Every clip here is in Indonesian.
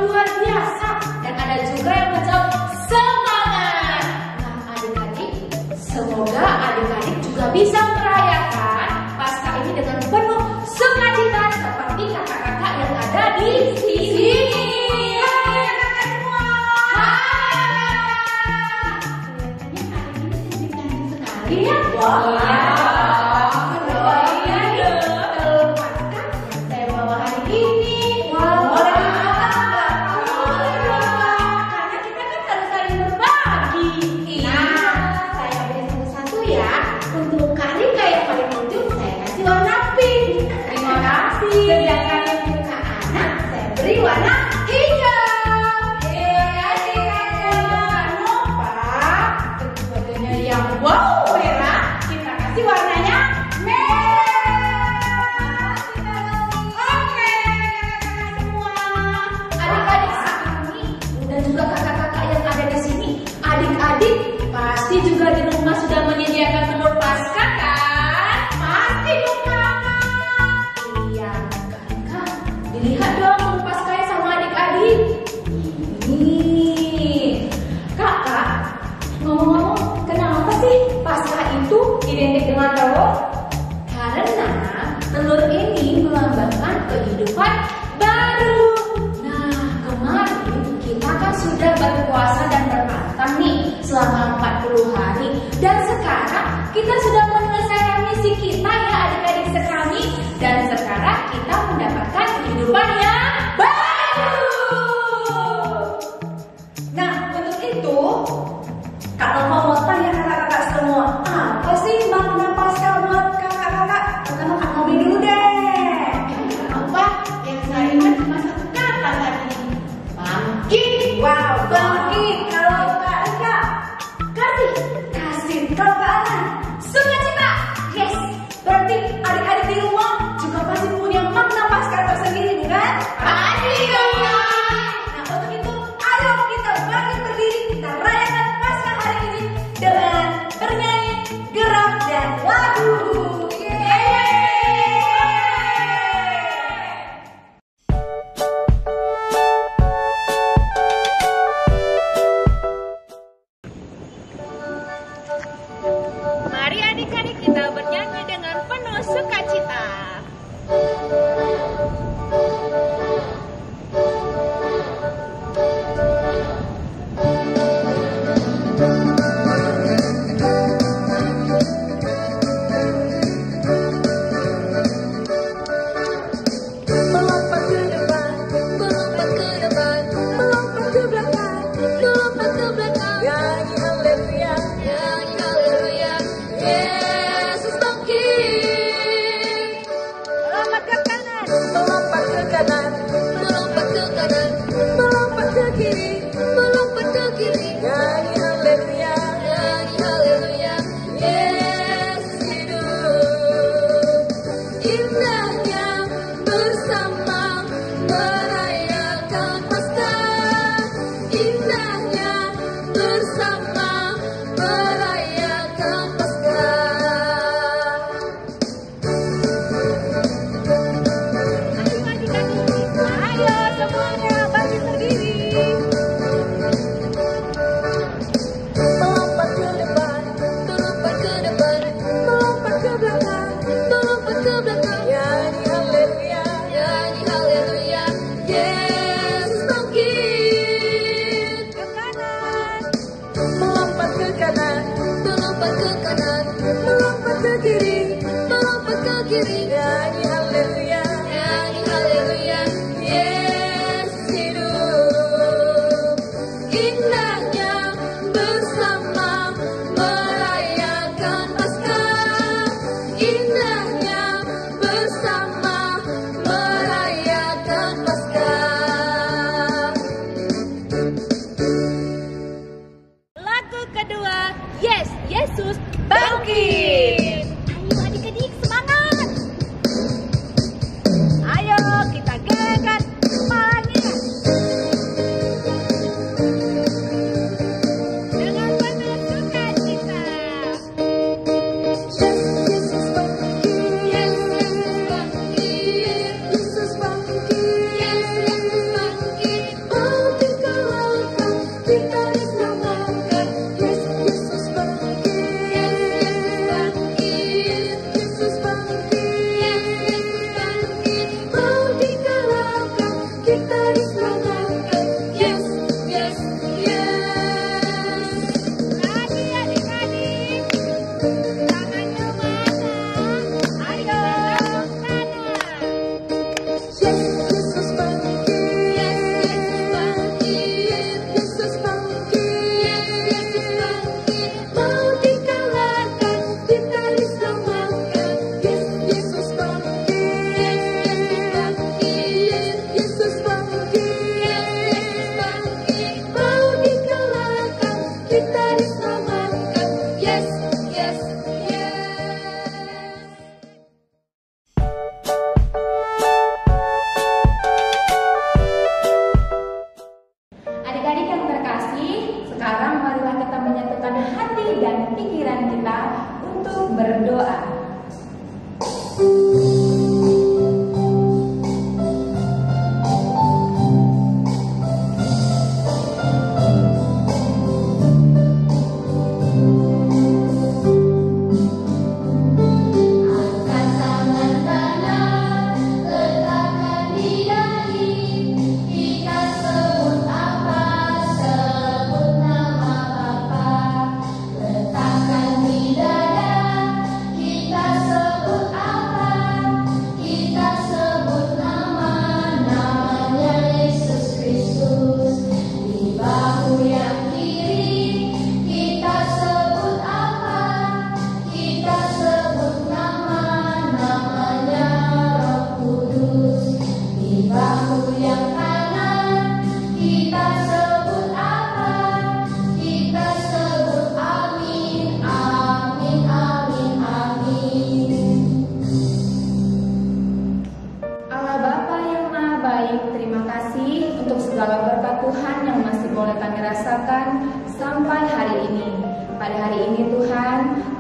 luar biasa. Dan ada juga yang menjawab semangat. Nah adik-adik, semoga adik-adik juga bisa merayakan Paskah ini dengan penuh sukacita seperti kakak-kakak yang ada di sini. Iya, saya bawa hari ini. Karena kita kan harus saling berbagi. Nah, saya beri satu-satu ya. Untuk Kak Rika yang paling lucu, saya kasih warna pink. Terima kasih. Sedangkan untuk Kak Ana, saya beri warna hijau. Yang wow merah, kita kasih warnanya merah. Oke, semua adik-adik kami dan juga kakak-kakak yang ada di sini, adik-adik pasti juga di rumah sudah menyediakan telur Paskah kan? Pasti bukan? Iya, kan? Dilihat dong telur Paskahnya sama adik-adik. Ini kakak ngomong-ngomong, kenapa sih Paskah itu identik dengan telur? Karena telur ini melambangkan kehidupan baru. Nah, kemarin kita kan sudah berpuasa dan berpantang nih selama 40 hari. Dan sekarang kita sudah menyelesaikan misi kita ya adik-adik sekami. Dan sekarang kita mendapatkan kehidupan yang baru. Nah, untuk itu kalau mau tanya kakak-kakak semua, apa sih makna Paskah buat kakak-kakak? Pertama Kak Nobi dulu deh. Apa? Yang saya ingat cuma satu kata tadi. Bangkit. Wow, bangkit. Kalau Kak Rika, kasih. Kalau Kak Ana, sukacita. Yes. Berarti adik-adik di rumah juga pasti punya makna Paskah tersendiri, bukan?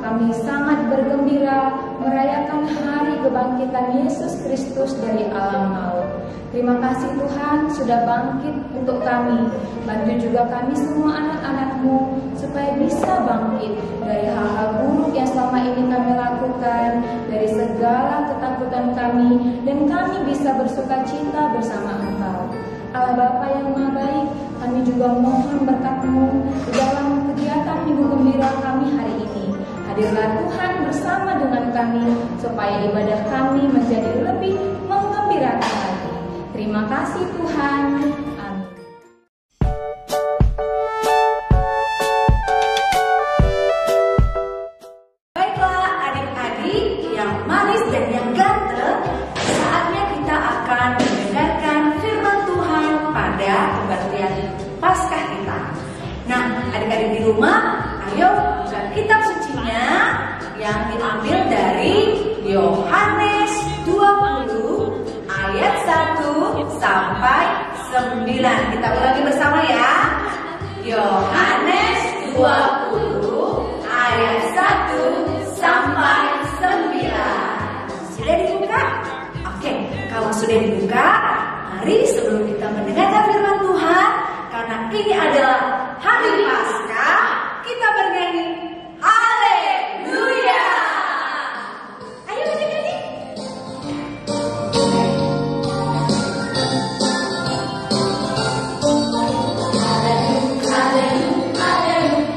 Kami sangat bergembira merayakan hari kebangkitan Yesus Kristus dari alam maut. Terima kasih Tuhan sudah bangkit untuk kami. Bantu juga kami semua anak-anak-Mu supaya bisa bangkit dari hal-hal buruk yang selama ini kami lakukan, dari segala ketakutan kami, dan kami bisa bersuka cita bersama Engkau. Allah Bapa yang Maha Baik, kami juga mohon berkat-Mu di dalam kegiatan Minggu Gembira kami hari ini. Hadirlah Tuhan bersama dengan kami, supaya ibadah kami menjadi lebih menggembirakan lagi. Terima kasih Tuhan. Amin. Baiklah adik-adik yang manis dan yang ganteng, saatnya kita akan mendengarkan firman Tuhan pada kebaktian Paskah kita. Nah, adik-adik di rumah, ayo buka kitab sucinya yang diambil dari Yohanes 20 ayat 1 sampai 9. Kita ulangi bersama ya. Yohanes 20 ayat 1 sampai 9. Sudah dibuka? Oke, kalau sudah dibuka, mari sebelum kita mendengarkan firman Tuhan, karena ini adalah hari Paskah, kita bernyanyi Haleluya. Ayo adik-adik. Praise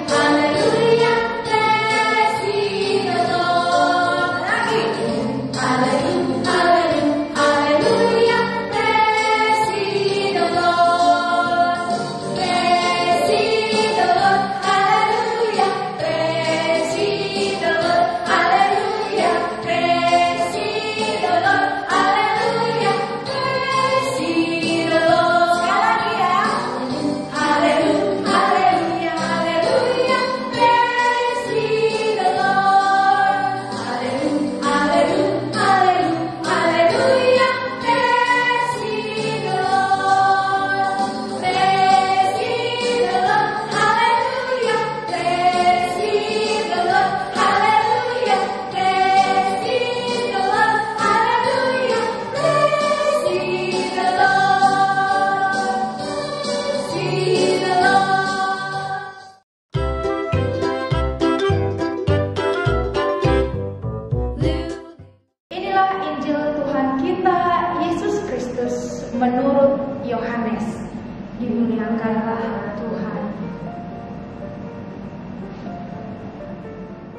Dimuliakanlah Tuhan.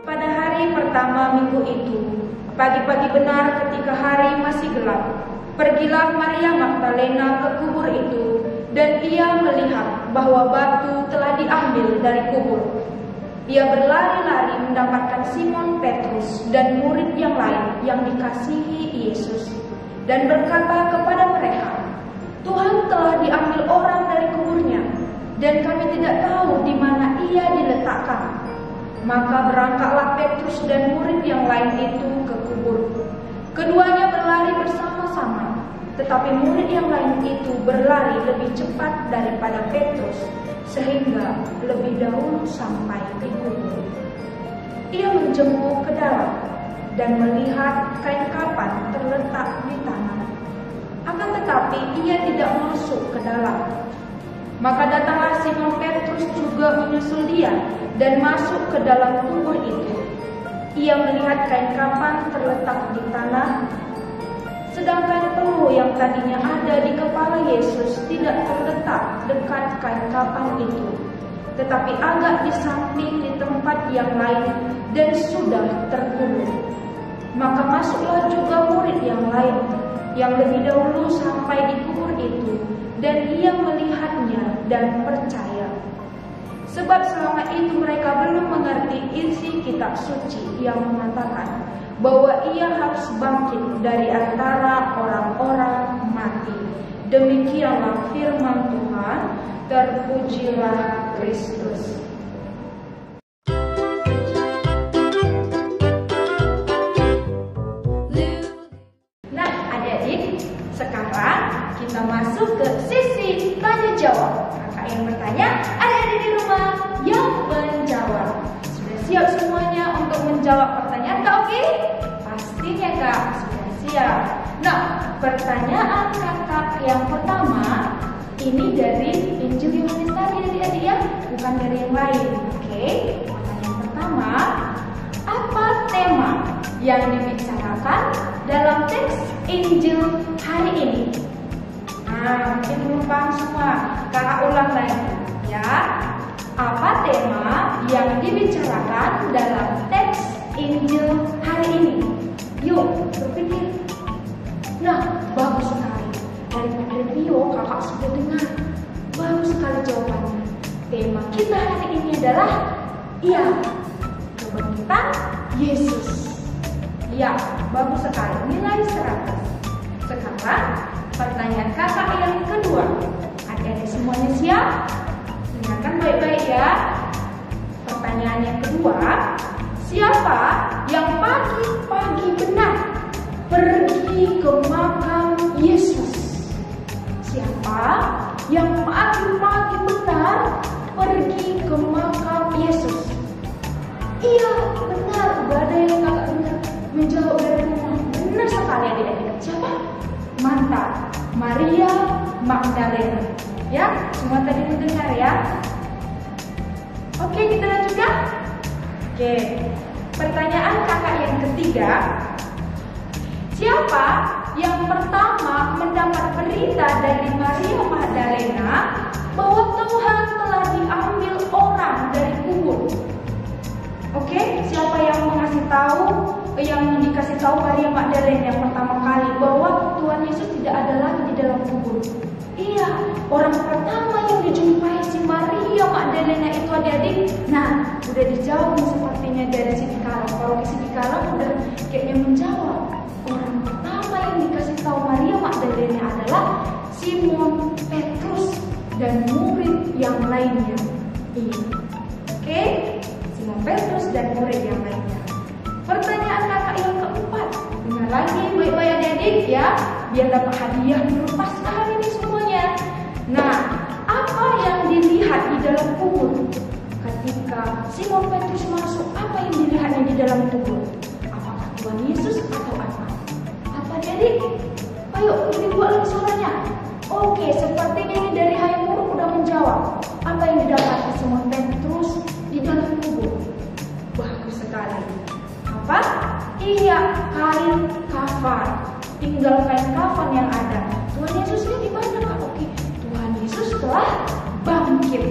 Pada hari pertama minggu itu, pagi-pagi benar ketika hari masih gelap, pergilah Maria Magdalena ke kubur itu, dan ia melihat bahwa batu telah diambil dari kubur. Ia berlari-lari mendapatkan Simon Petrus dan murid yang lain yang dikasihi Yesus, dan berkata kepada mereka, "Tuhan telah diambil orang dari kuburnya, dan kami tidak tahu di mana ia diletakkan." Maka berangkatlah Petrus dan murid yang lain itu ke kubur. Keduanya berlari bersama-sama, tetapi murid yang lain itu berlari lebih cepat daripada Petrus, sehingga lebih dahulu sampai di kubur. Ia menjenguk ke dalam dan melihat kain kafan terletak di tanah. Akan tetapi ia tidak masuk ke dalam. Maka datanglah Simon Petrus juga menyusul dia dan masuk ke dalam kubur itu. Ia melihat kain kafan terletak di tanah, sedangkan peluh yang tadinya ada di kepala Yesus tidak terletak dekat kain kafan itu, tetapi agak di samping di tempat yang lain dan sudah terkulur. Maka masuklah juga murid yang lain yang lebih dahulu sampai di kubur itu, dan ia melihatnya dan percaya. Sebab selama itu mereka belum mengerti isi kitab suci yang mengatakan bahwa ia harus bangkit dari antara orang-orang mati. Demikianlah firman Tuhan. Terpujilah Kristus. Sekarang kita masuk ke sesi tanya jawab. Kakak yang bertanya, adik-adik di rumah yang menjawab. Sudah siap semuanya untuk menjawab pertanyaan Kak? Oke? Pastinya Kak, sudah siap. Nah, pertanyaan kakak yang pertama ini dari Injil Yohanes tadi adik-adik ya, bukan dari yang lain. Oke? Pertanyaan pertama, apa tema yang dibicarakan dalam teks Injil hari ini? Nah, mungkin belum paham semua. Kakak ulang lagi ya. Apa tema yang dibicarakan dalam teks Injil hari ini? Yuk, berpikir. Nah, bagus sekali. Dari video kakak sudah dengar. Bagus sekali jawabannya. Tema kita hari ini adalah kebangkitan Yesus. Ya, bagus sekali. Nilai 100. Sekarang pertanyaan kakak yang kedua. Adik-adik semuanya siap? Dengarkan baik-baik ya. Pertanyaan yang kedua, siapa yang pagi-pagi benar pergi ke makam Yesus? Siapa yang pagi-pagi benar pergi ke makam Yesus? Iya, benar. Ada yang kakak dengar menjawab dari rumah. Benar sekali adik-adik. Siapa? Mantap, Maria Magdalena. Ya, semua tadi mendengar ya. Oke, kita lanjutkan. Oke, pertanyaan kakak yang ketiga. Siapa yang pertama mendapat berita dari Maria Magdalena bahwa Tuhan telah diambil orang dari kubur? Oke, siapa yang dikasih tahu Maria Magdalena yang pertama kali bahwa Tuhan Yesus tidak ada lagi di dalam kubur? Iya, orang pertama yang dijumpai si Maria Magdalena itu adik-adik. Nah, udah dijawab sepertinya dari Siti Kalam. Kalau Siti Kalam udah kayaknya menjawab. Orang pertama yang dikasih tahu Maria Magdalena adalah Simon Petrus dan murid yang lainnya. Iya. Oke, Simon Petrus dan murid yang lainnya. Pertanyaan kakak yang keempat. Dengar lagi baik-baik adik-adik ya, biar dapat hadiah berlimpah sekali nih semuanya. Nah, apa yang dilihat di dalam kubur? Ketika Simon Petrus masuk, apa yang dilihatnya di dalam kubur? Apakah Tuhan Yesus atau apa? Apa adik? Ayo, dibuat lagi suaranya. Oke, sepertinya ini dari Hayam Muruk udah menjawab. Apa yang didapati Simon Petrus di dalam kubur? Bagus sekali. Apa? Iya, kain kafan. Tinggal kain kafan yang ada. Tuhan Yesusnya di mana Kak? Oke, Tuhan Yesus telah bangkit.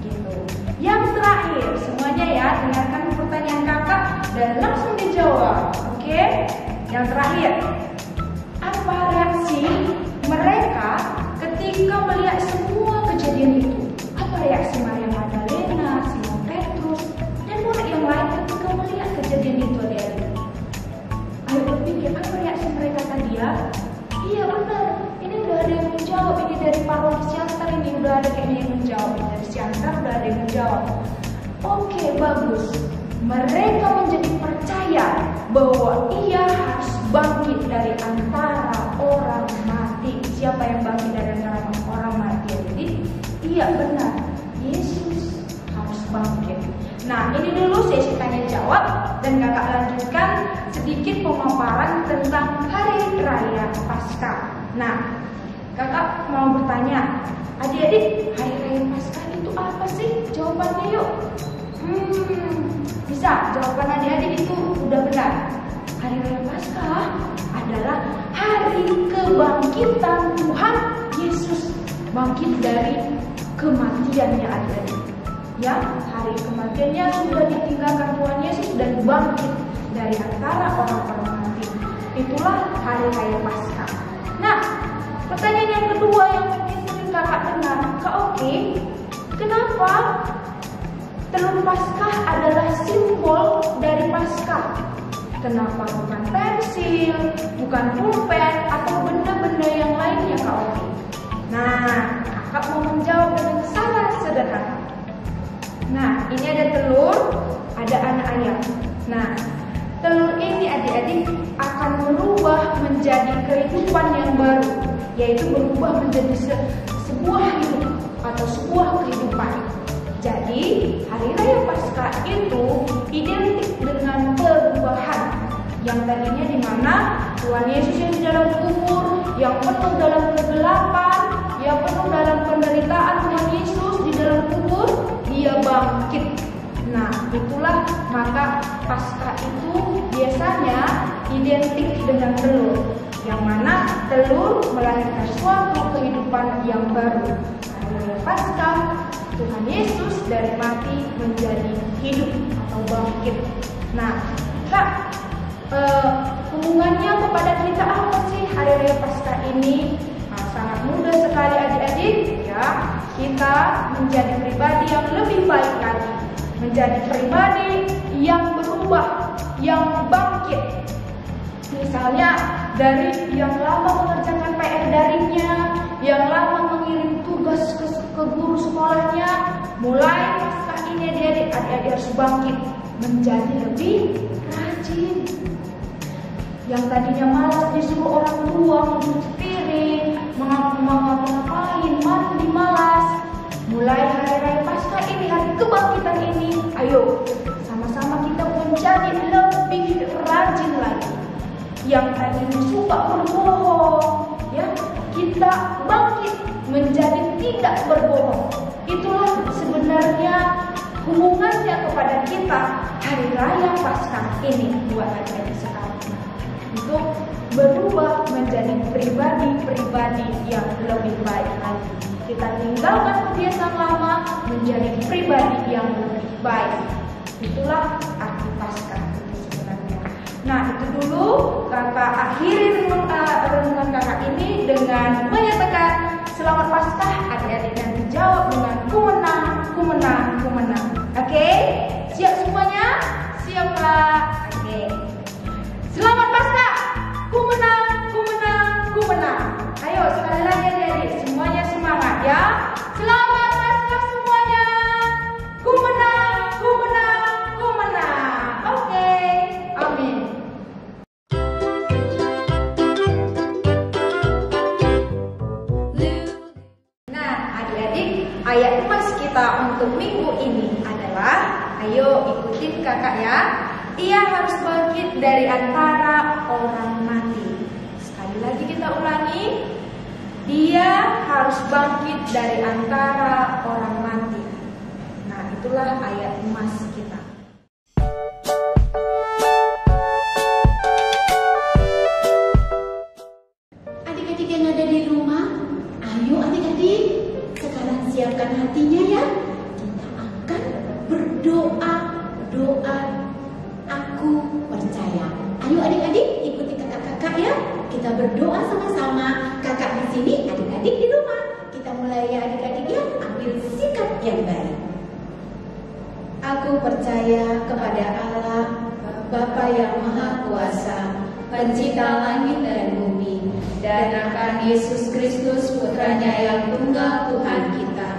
Gitu. Yang terakhir, semuanya ya, dengarkan pertanyaan kakak dan langsung dijawab. Oke? Yang terakhir, apa reaksi mereka ketika melihat semua kejadian itu? Apa reaksi Maria Magdalena, Simon Petrus, dan murid yang lain ketika melihat kejadian itu, adik-adik? Ayo berpikir, apa reaksi mereka tadi ya? Iya benar, ini udah ada yang menjawab. Ini dari Paroki Siantar, ini udah ada kayaknya yang menjawab. Dari Siantar udah ada yang menjawab. Oke, bagus. Mereka menjadi percaya bahwa ia harus bangkit dari antara orang mati. Siapa yang bangkit dari antara orang mati? Jadi, iya benar, Yesus harus bangkit. Nah, ini dulu sesi tanya jawab dan kakak lanjutkan sedikit pemaparan tentang Hari Raya Paskah. Nah, kakak mau bertanya, adik-adik, Hari Raya Paskah itu apa sih? Jawabannya yuk. Bisa, jawaban adik-adik itu udah benar. Hari Raya Paskah adalah hari kebangkitan Tuhan Yesus, bangkit dari kematiannya, adik-adik. Ya, hari kematiannya sudah ditinggalkan Tuhan Yesus dan bangkit dari antara orang-orang mati. Itulah Hari Raya Paskah. Nah, pertanyaan yang kedua yang mungkin sering kakak dengar, Kak Oki, kenapa telur Paskah adalah simbol dari Paskah? Kenapa bukan pensil, bukan pulpen, atau benda-benda yang lainnya, Kak Oki? Nah, kakak mau menjawab dengan sangat sederhana. Nah, ini ada telur, ada anak ayam. Nah, telur ini adik-adik akan berubah menjadi kehidupan yang baru, yaitu berubah menjadi sebuah hidup atau sebuah kehidupan. Jadi, Hari Raya Paskah itu identik dengan perubahan. Yang tadinya di mana Tuhan Yesus yang di dalam kubur, yang penuh dalam kegelapan, yang penuh dalam penderitaan, Tuhan Yesus di dalam kubur, dia bangkit. Nah, itulah maka Paskah itu biasanya identik dengan telur, yang mana telur melahirkan suatu kehidupan yang baru. Hari Raya Paskah, Tuhan Yesus dari mati menjadi hidup atau bangkit. Nah, Kak, hubungannya kepada kita apa sih Hari Raya Paskah ini? Nah, sangat mudah sekali adik-adik, ya. Kita menjadi pribadi yang lebih baik lagi, menjadi pribadi yang berubah, yang bangkit. Misalnya dari yang lama mengerjakan PR daringnya, yang lama mengirim tugas ke guru sekolahnya, mulai Paskah ini adik-adik harus bangkit menjadi lebih rajin. Yang tadinya malas disuruh orang tua mencuci piring, mengapa-ngapain, mandi malas. Mulai Hari Raya Paskah ini, hari kebangkitan ini, ayo sama-sama kita menjadi lebih rajin lagi. Yang tadinya suka berbohong, ya, kita bangkit menjadi tidak berbohong. Itulah sebenarnya hubungannya kepada kita Hari Raya Paskah ini buat adik-adik sekarang. Untuk berubah menjadi pribadi-pribadi yang lebih baik lagi. Kita tinggalkan kebiasaan lama menjadi pribadi yang lebih baik. Itulah arti Paskah itu sebenarnya. Nah, itu dulu kakak akhiri renungan kakak ini dengan menyatakan selamat Paskah. Adik-adik nanti jawab dengan ku menang, ku menang, ku menang. Oke? Siap semuanya? Siap, Kak? Oke. Selamat Paskah. Ku menang, ku menang, ku menang. Ayo sekali lagi adik-adik, semuanya semangat ya. Selamat Paskah semuanya. Ku menang, ku menang, ku menang. Oke. Amin. Nah, adik-adik, ayat emas kita untuk minggu ini adalah, ayo ikutin kakak ya. Ia harus bangkit dari antara orang mati. Sekali lagi kita ulangi. Dia harus bangkit dari antara orang mati. Nah, itulah ayat emas kita. Adik-adik yang ada di rumah, ayo adik-adik sekarang siapkan menundukkan hatinya ya. Kita akan berdoa. Aku percaya. Ayo adik-adik ikuti kakak-kakak ya. Kita berdoa sama-sama. Kakak di sini, adik-adik di rumah. Kita mulai ya adik-adik ya. Ambil sikap yang baik. Aku percaya kepada Allah, Bapa yang Maha Kuasa, Pencipta langit dan bumi, dan akan Yesus Kristus Putranya yang tunggal Tuhan kita,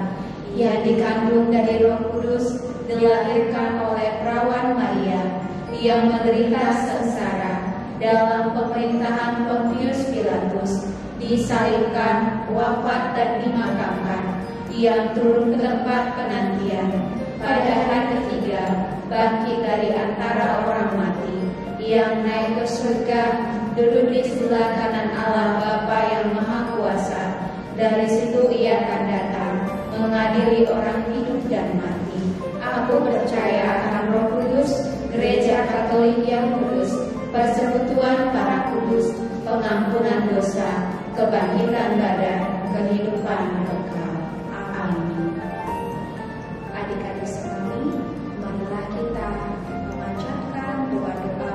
yang dikandung dari Roh Kudus, dilahirkan oleh perawan Maria, yang menderita sengsara dalam pemerintahan Pontius Pilatus, disalibkan, wafat dan dimakamkan, yang turun ke tempat penantian, pada hari ketiga bangkit dari antara orang mati, yang naik ke surga, duduk di sebelah kanan Allah Bapa yang Maha Kuasa. Dari situ ia akan datang mengadili orang hidup dan mati. Aku percaya akan Roh Kudus, Gereja Katolik yang kudus, persekutuan para kudus, pengampunan dosa, kebangkitan badan, kehidupan kekal. Amin. Adik-adik sekalian, marilah kita memanjatkan doa-doa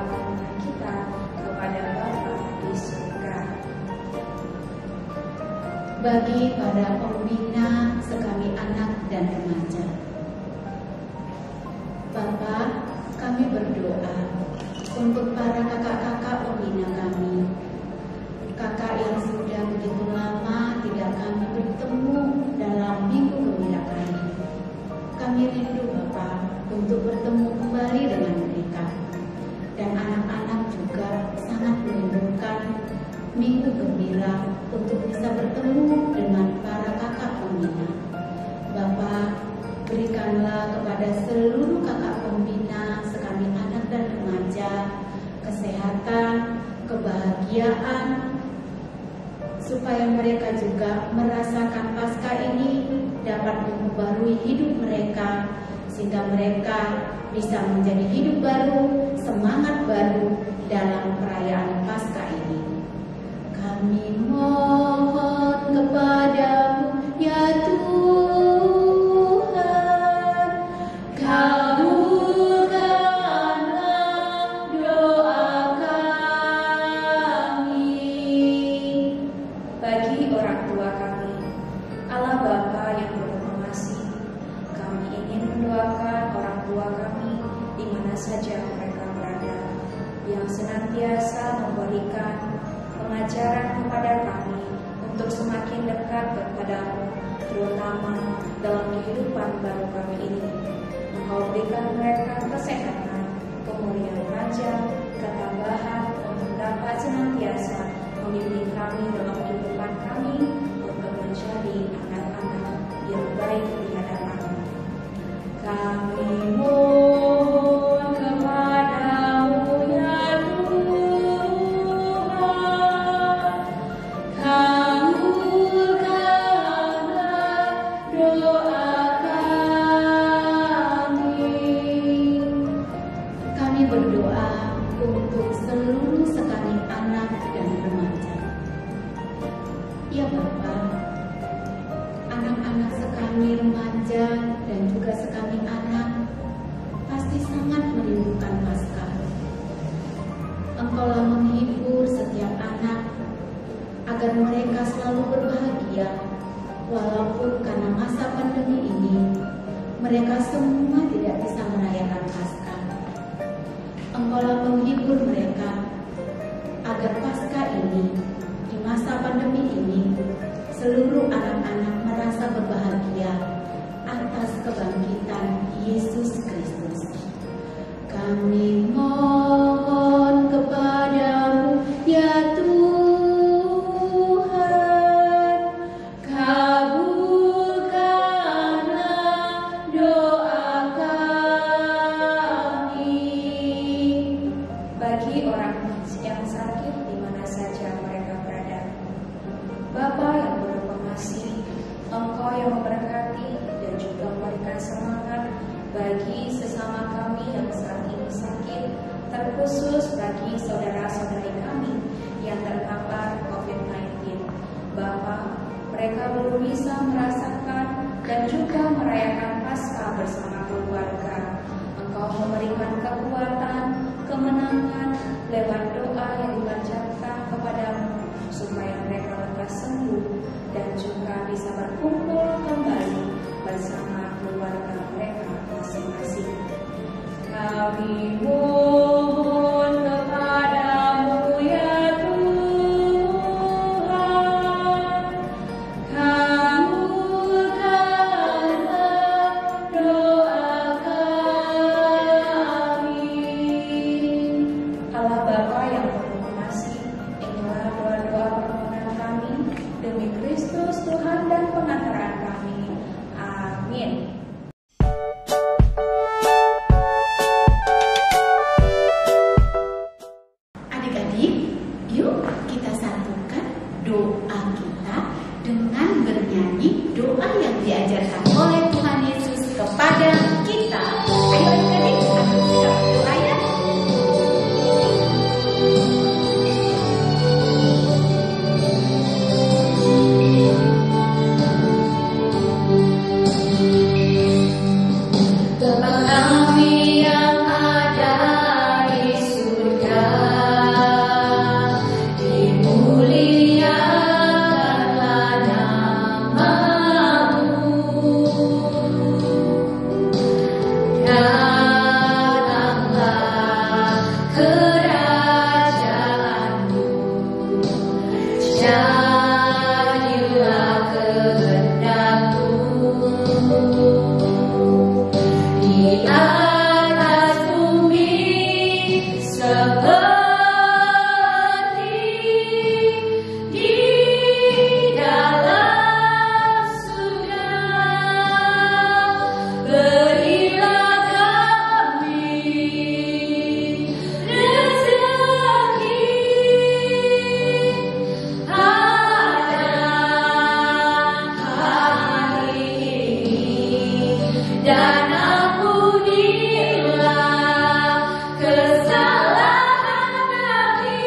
kita kepada Bapa di surga. Bagi para pembina sekami anak dan remaja, Bapa, kami berdoa untuk para kakak-kakak pembina kami, kakak yang sudah begitu lama tidak kami bertemu dalam minggu gembira kami. Kami rindu Bapa untuk bertemu kembali dengan mereka, dan anak-anak juga sangat merindukan minggu gembira untuk bisa bertemu dengan para kakak pembina. Bapa, berikanlah kepada seluruh kakak pembina sekami anak dan remaja kesehatan, kebahagiaan, supaya mereka juga merasakan Paskah ini dapat memperbarui hidup mereka, sehingga mereka bisa menjadi hidup baru, semangat baru dalam perayaan Paskah ini. Kami mohon kepadamu ya Tuhan, kabulkanlah doa kami. Bagi orang tua kami, Allah Bapa yang penuh pengasih, kami ingin mendoakan orang tua kami di mana saja mereka berada, yang senantiasa memberikan pengajaran kepada kami untuk semakin dekat kepadamu, terutama dalam kehidupan baru kami ini. Engkau berikan mereka kesehatan, umur yang panjang, ketambahan untuk dapat senantiasa memimpin kami dalam kehidupan kami untuk menjadi anak-anak yang baik di hadapan-Mu. Kami mohon kepadamu ya Tuhan, kabulkanlah doa kami. Kami berdoa untuk seluruh sekali anak dan remaja. Ya Bapa, anak-anak sekami remaja dan juga sekami anak pasti sangat merindukan Paskah. Engkaulah menghibur setiap anak agar mereka selalu berbahagia, walaupun karena masa pandemi ini mereka semua tidak bisa merayakan Paskah. Engkaulah menghibur mereka agar Paskah ini, di masa pandemi ini, seluruh anak-anak merasa berbahagia atas kebangkitan Yesus Kristus. Kami mohon kepadamu ya Tuhan, kabulkanlah doa kami. Bagi orang yang sakit di mana saja mereka berada, Bapa yang penuh pengasih, Engkau yang memberkati dan juga memberikan semangat bagi sesama kami yang saat ini sakit, terkhusus bagi saudara-saudari kami yang terpapar COVID-19. Bapa, mereka belum bisa merasakan dan juga puasa bersama keluarga. Engkau memberikan kekuatan, kemenangan lewat doa yang dibacakan kepadamu supaya mereka lekas sembuh dan juga bisa berkumpul kembali bersama keluarga mereka masing-masing. Kami mohon kepadamu ya Tuhan, kabulkanlah doa kami. Allah Bapa yang penuh kasih, inilah doa-doa permohonan kami demi Kristus Tuhan dan pengantaran kami. Amin. Adik-adik, yuk kita satukan doa kita dengan bernyanyi doa yang diajarkan oleh Tuhan Yesus kepada kita. Ayo adik-adik, kita berdoa ya. Bapa kami yang ada di surga, dimuliakanlah namamu, datanglah kerajaanmu, jadilah kehendakmu di atas bumi seperti di dalam surga. Berilah kami rezeki pada hari ini, dan ampunilah kesalahan kami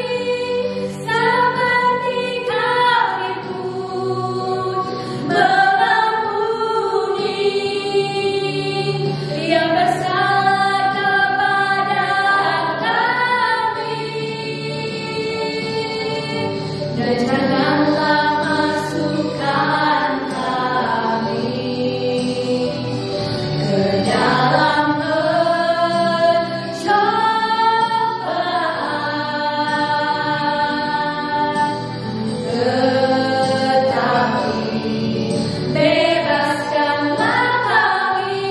seperti kami pun mengampuni yang bersalah kepada kami, dan janganlah masukkan kami ke dalam pencobaan, tetapi bebaskanlah kami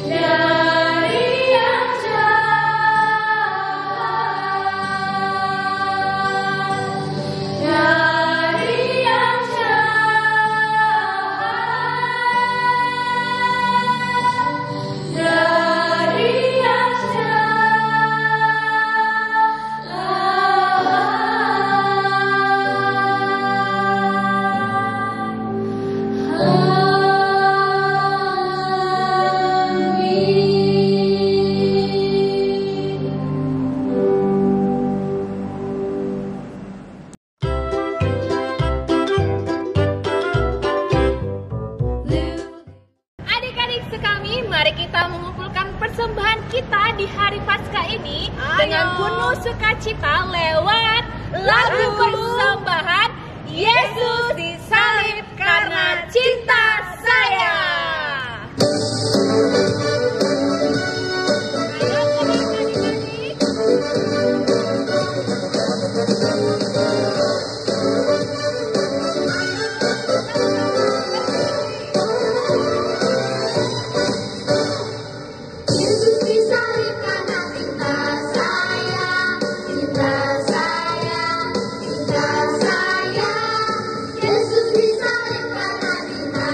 dari yang jahat, dari yang jahat, dari yang Adik-adik sekami, mari kita mengumpulkan persembahan kita di hari Paskah ini dengan penuh sukacita lewat lagu persembahan Yesus disalib karena cinta saya. Yesus disalib karena cinta saya, cinta saya, cinta saya. Yesus disalib karena cinta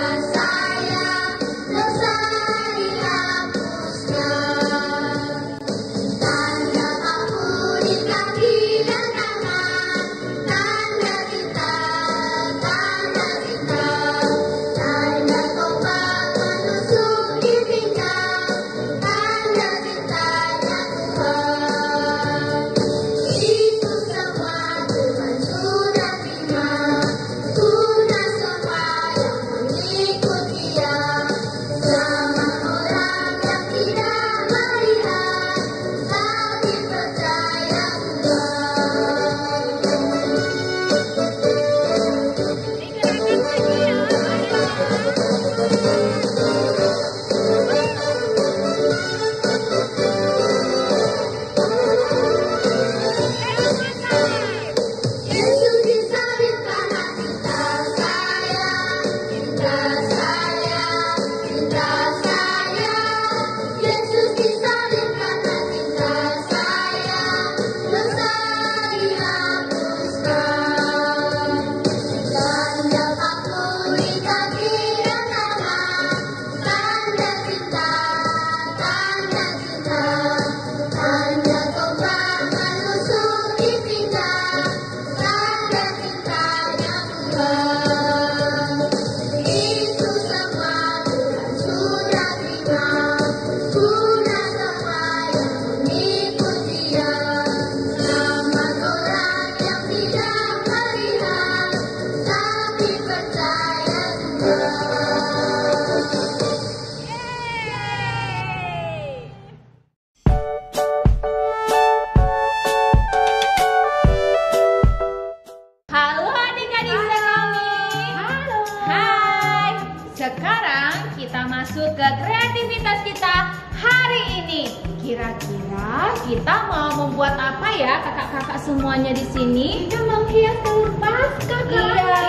sekarang kita masuk ke kreativitas kita hari ini. Kira-kira kita mau membuat apa ya kakak-kakak semuanya di sini? Kita menghias telur Paskah kan? Iya.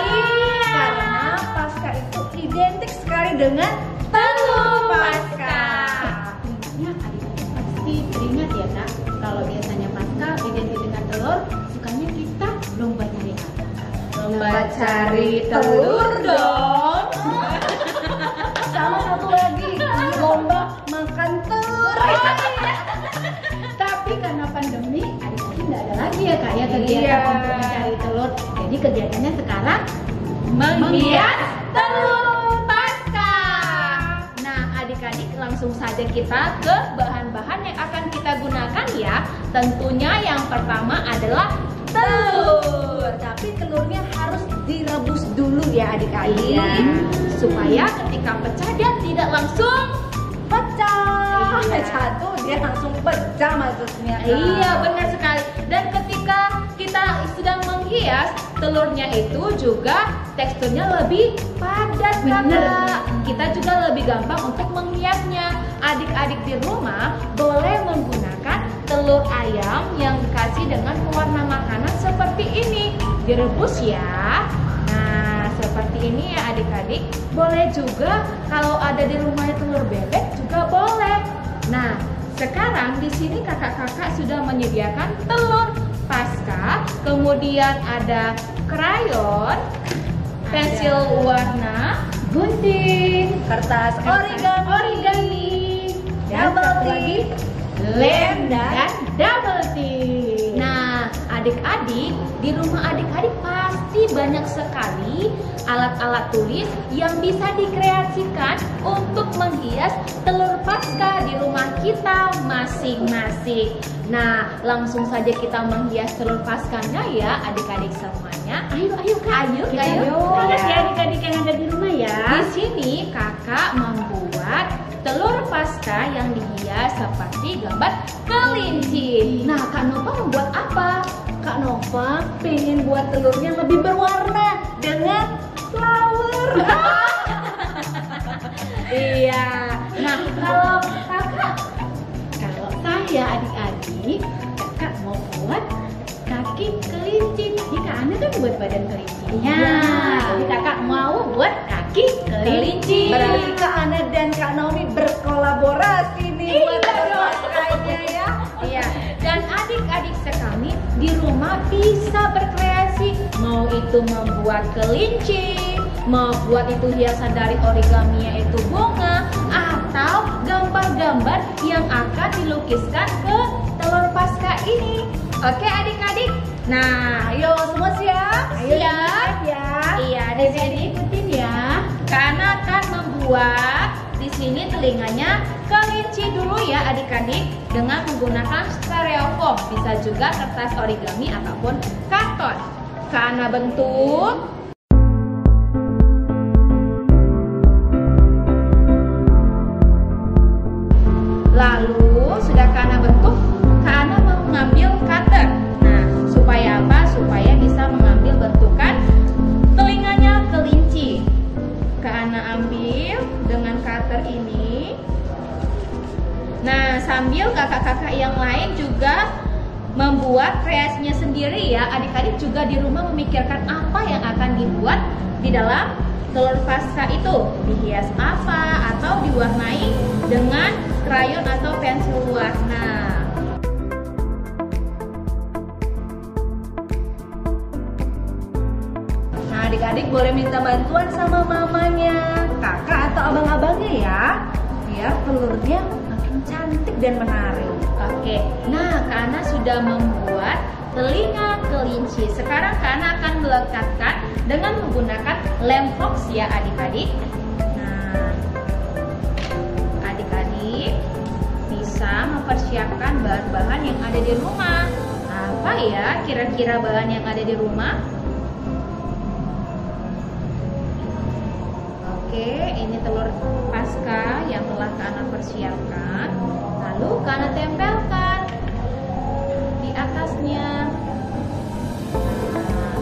Karena Paskah itu identik sekali dengan telur Paskah. Ingatnya adik-adik pasti teringat ya kak, kalau biasanya Paskah identik dengan telur, sukanya kita lomba cari apa? Lomba cari telur dong. sama satu lagi lomba makan telur. Tapi karena pandemi, adik-adik nggak ada lagi ya kak ya kegiatan Iya. untuk mencari telur. Jadi kegiatannya sekarang Menghias telur Paskah. Nah, adik-adik langsung saja kita ke bahan-bahan yang akan kita gunakan ya. Tentunya yang pertama adalah telur. Tapi telurnya harus direbus dulu ya adik-adik. Iya. Supaya ketika pecah dia tidak langsung Pecah. Iya. Satu dia langsung pecah maksudnya. Kak. Iya, benar sekali. Dan ketika kita sedang menghias, telurnya itu juga teksturnya lebih padat, Bener. Kakak. Kita juga lebih gampang untuk menghiasnya. Adik-adik di rumah boleh menggunakan telur ayam yang dikasih dengan pewarna makanan seperti ini. Direbus ya. Nah, seperti ini ya adik-adik. Boleh juga kalau ada di rumahnya telur bebek juga boleh. Nah, sekarang di sini kakak-kakak sudah menyediakan telur Paskah, kemudian ada krayon, pensil warna, gunting, Kertas origami, double satu tip, lem dan double tip. Nah, adik-adik di rumah adik-adik pasti banyak sekali alat-alat tulis yang bisa dikreasikan untuk menghias telur Paskah di rumah kita masing-masing. Nah, langsung saja kita menghias telur Paskahnya ya adik-adik semuanya. ayo kak, Ayo. Lihat Ya. ya adik-adik yang ada di rumah ya. Di sini kakak membuat telur Paskah yang dihias seperti gambar kelinci. Nah, Kak Nova membuat apa? Kak Nova pengen buat telurnya lebih berwarna dengan flower. Iya. Nah, kalau kakak Kalau saya adik-adik, kakak mau buat kaki kelinci. Tadi kak Ana kan buat badan kelincinya. Iya. Jadi kakak mau buat kaki kelinci. Berarti Kak Ana dan Kak Naomi berkolaborasi nih buat Iya telur dong. Paskahnya ya. Iya, dan adik-adik sekali di rumah bisa berkreasi. Mau itu membuat kelinci, mau buat itu hiasan dari origaminya itu bunga, atau gambar-gambar yang akan dilukiskan ke telur Paskah ini. Oke adik-adik? Nah, Ayo semua siap? siap? Ya. Iya, di sini ikutin ya. Karena akan membuat di sini telinganya kelinci dulu ya adik-adik dengan menggunakan styrofoam, bisa juga kertas origami ataupun karton. Karena bentuk lalu sudah karena bentuk, karena mau mengambil cutter. Nah, supaya apa? Supaya bisa mengambil bentukan telinganya kelinci. Karena ambil dengan cutter ini. Nah, sambil kakak-kakak yang lain juga membuat kreasinya sendiri ya. Adik-adik juga di rumah memikirkan apa yang akan dibuat di dalam telur Paskah itu. Dihias apa atau diwarnai dengan krayon atau pensil warna. Nah, adik-adik boleh minta bantuan sama mamanya, kakak atau abang-abangnya ya, biar telurnya makin cantik dan menarik. Oke, nah Kana sudah membuat telinga kelinci. Sekarang Kana akan melekatkan dengan menggunakan lem fox ya adik-adik. Nah, adik-adik bisa mempersiapkan bahan-bahan yang ada di rumah. Apa ya kira-kira bahan yang ada di rumah? Oke, ini telur Paskah yang telah Kana persiapkan. Lalu Kana tempelkan di atasnya. Nah.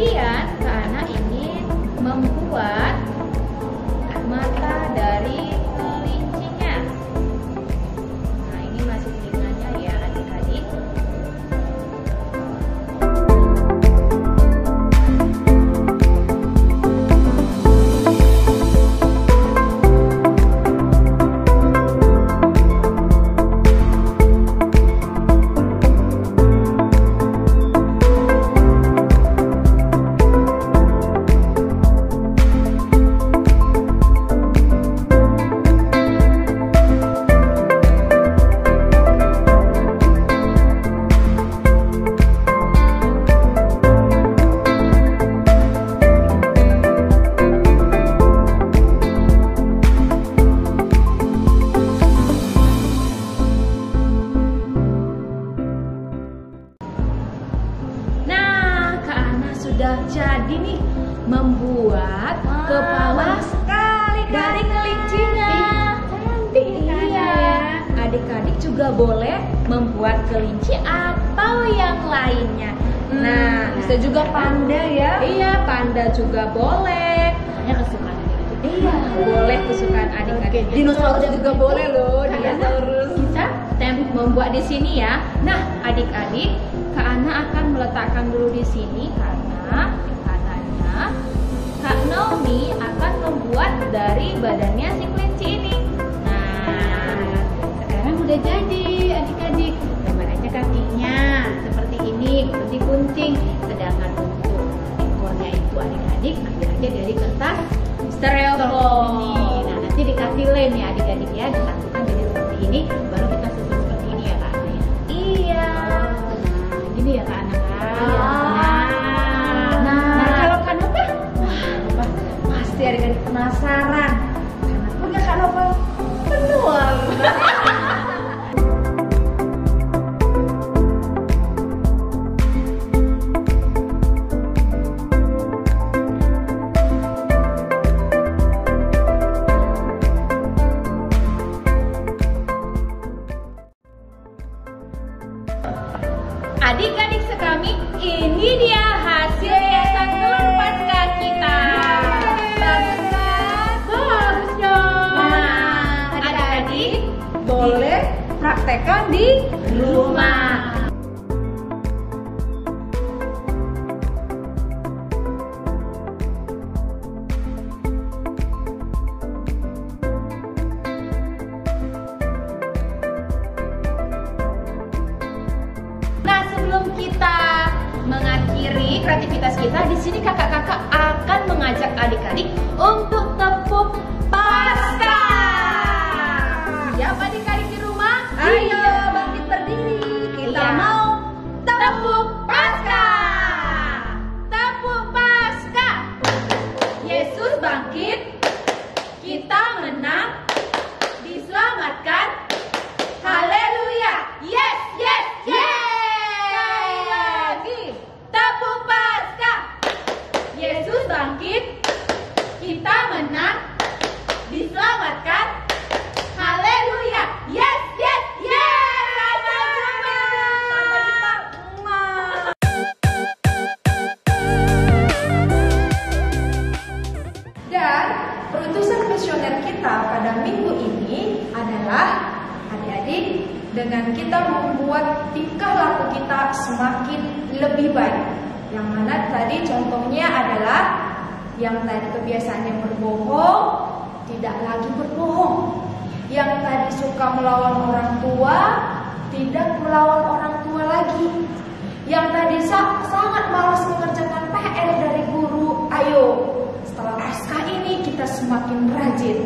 Kemudian Kak Ana ingin membuat mata dari kelincinya. Nah, ini masih telinganya ya adik-adik. Sudah jadi nih membuat kepala sekali dari kelincinya. Cantik Iya, adik-adik juga boleh membuat kelinci atau yang lainnya. Nah, bisa juga panda ya. Iya, panda juga boleh. Hanya kesukaan adik-adik. Iya, boleh kesukaan adik-adik. Dinosaurus juga boleh loh, dinosaurus. Kita membuat di sini ya. Nah, adik-adik, Kak Ana akan meletakkan dulu di sini karena katanya Kak Naomi akan membuat dari badannya si kelinci ini. Nah, sekarang udah jadi adik-adik. Gambar aja kakinya seperti ini, gunting-gunting. Sedangkan untuk ekornya itu adik-adik ambil aja dari kertas styrofoam ini. Nah, nanti dikasih lem ya adik-adik ya, disatukan jadi seperti ini, baru kita susun seperti ini ya Kak Ana ya. Iya. Gini ya Kak Ana. Nah, kalau Kak Nova, pasti adik-adik penasaran. Karena punya Kak Nova penuang. Adik-adik sekami, ini dia hasil hiasan telur Paskah kita. Bagus kan? Bagus dong. Nah, adik-adik boleh praktekkan di rumah. Nah, sebelum kita mengakhiri kreativitas kita, di sini kakak-kakak akan mengajak adik-adik untuk tepuk Paskah. Siap adik-adik di rumah? Ayo bangkit berdiri. Kita Iya. mau Tepuk Paskah. Tepuk Paskah. Yesus bangkit, kita menang, diselamatkan. Haleluya. Yes, yes, yes. Sekali lagi. Tepuk Paskah. Yesus bangkit, kita menang, diselamatkan. Haleluya. Yes, yes, yes. Sampai jumpa. sampai jumpa. Dan perutusan misioner kita pada minggu ini adalah adik-adik, dengan kita membuat tingkah laku kita semakin lebih baik. Yang mana tadi contohnya adalah yang tadi kebiasaannya berbohong, tidak lagi berbohong. Yang tadi suka melawan orang tua, tidak melawan orang tua lagi. Yang tadi sangat malas mengerjakan PR dari guru, ayo setelah Paskah ini kita semakin rajin.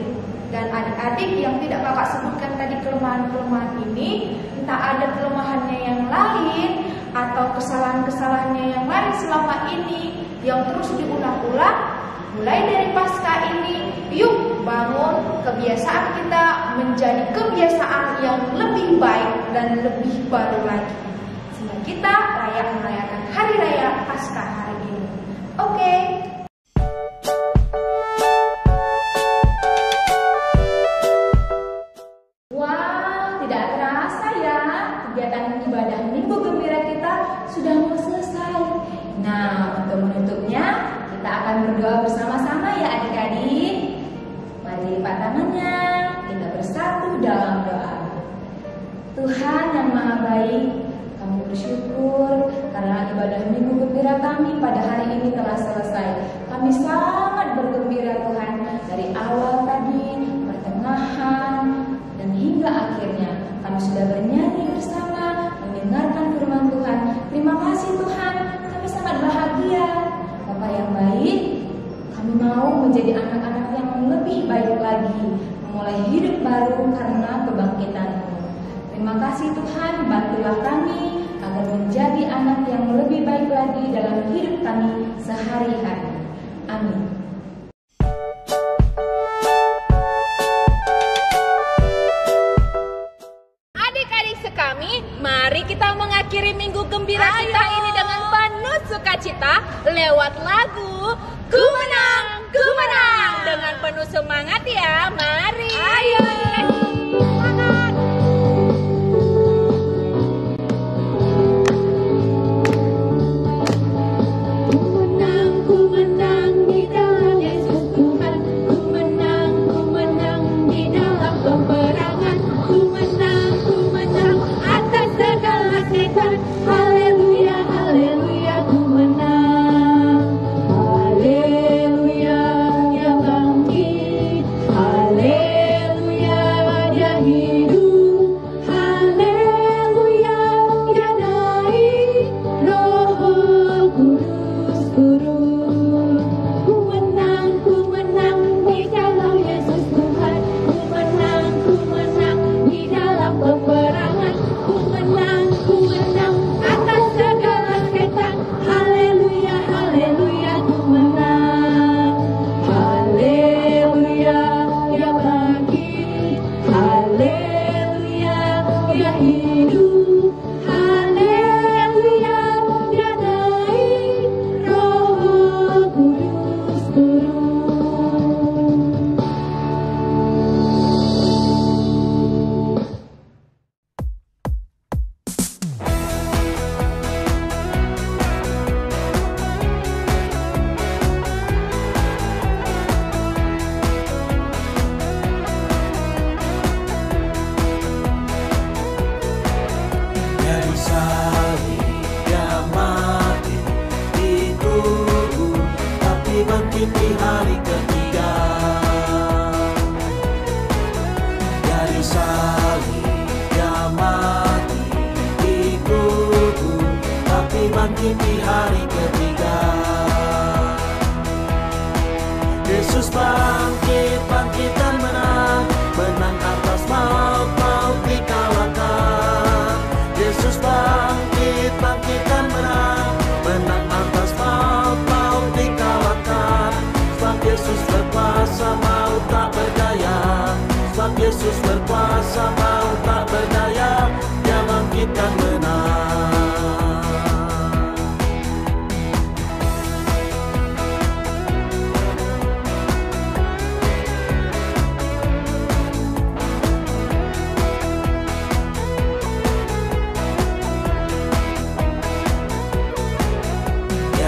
Dan adik-adik yang tidak kakak sebutkan tadi kelemahan-kelemahan ini, entah ada kelemahannya yang lain atau kesalahan-kesalahannya yang lain selama ini yang terus diulang-ulang, mulai dari Paskah ini, yuk bangun kebiasaan kita menjadi kebiasaan yang lebih baik dan lebih baru lagi. Sehingga kita merayakan Hari Raya Paskah hari ini. Oke. Wah, tidak terasa ya, kegiatan ibadah Minggu Gembira kita sudah mau selesai. Nah, untuk Sebelum menutupnya, kita akan berdoa bersama-sama ya adik-adik. Mari lipat tangannya, kita bersatu dalam doa. Tuhan yang Maha Baik, kami bersyukur karena ibadah Minggu Gembira kami pada hari ini telah selesai. Kami sangat bergembira Tuhan, dari awal tadi, pertengahan, dan hingga akhirnya. Kami sudah bernyanyi bersama, mendengarkan firman Tuhan. Terima kasih Tuhan, kami sangat bahagia. Bapa yang baik, kami mau menjadi anak-anak yang lebih baik lagi, memulai hidup baru karena kebangkitan-Mu. Terima kasih Tuhan, bantulah kami agar menjadi anak yang lebih baik lagi dalam hidup kami sehari-hari. Amin. Adik-adik sekami, mari kita mengakhiri Minggu Gembira kita ini dengan penuh sukacita lewat lagu Ku Menang, Ku Menang. Dengan penuh semangat ya, mari. Ayo. Haleluya, haleluya, ku menang. Haleluya, dia bangkit. Haleluya, dia hidup. Haleluya, dia naik. Roh Kudus turun. Ku menang di dalam Yesus Tuhan. Ku menang di dalam peperangan. Ku menang atas segala setan. Haleluya, haleluya, ku menang. Haleluya, dia bangkit. Haleluya, dia hidup. Haleluya, dia naik. Roh Kudus turun. Dari salib dia mati, dikubur, tapi bangkit di hari ketiga. Dari salib dia mati, dikubur, tapi bangkit di hari ketiga. Yesus bangkit, bangkit dan menang, menang atas maut, maut dikalahkan. Yesus bangkit, bangkit dan menang, menang atas maut, maut dikalahkan. Sebab Yesus berkuasa, maut tak berdaya. Sebab Yesus berkuasa, maut tak berdaya. Dia bangkit dan menang.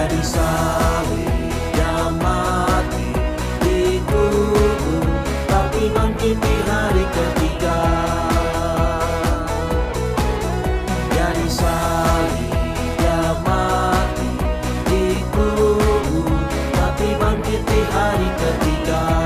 Di salib dia mati, dikubur, tapi bangkit di hari ketiga. Di salib dia mati, dikubur, tapi bangkit di hari ketiga.